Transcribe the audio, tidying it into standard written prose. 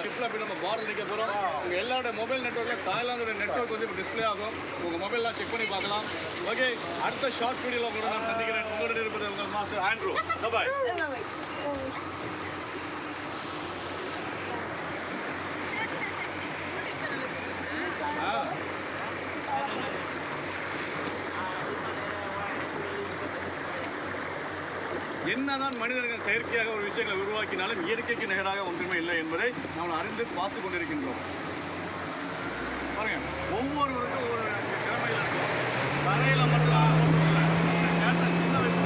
ஷிப்பில் போய் நம்ம பார்டர் நிற்க போகிறோம். உங்கள் எல்லாரோட மொபைல் நெட்ஒர்க்கில் தாய்லாந்தோட நெட்ஒர்க் வந்து இப்போ டிஸ்பிளே ஆகும். உங்கள் மொபைல்லாம் செக் பண்ணி பார்க்கலாம். ஓகே, அடுத்த ஷார்ட் வீடியோவில் உங்களோட நான் சந்திக்கிறேன். உங்களோட இருப்பது உங்கள் மாஸ்டர் ஆண்ட்ரூ. பாய். என்னதான் மனிதர்கள் செயற்கையாக ஒரு விஷயங்களை உருவாக்கினாலும் இயற்கைக்கு நிகராக ஒன்றுமே இல்லை என்பதை நாம் அறிந்து பார்த்து கொண்டிருக்கின்றோம். பாருங்க, ஒவ்வொருவருக்கும் ஒவ்வொரு திறமையில் இருக்கும். தரையில் மட்டும் சின்ன வயசு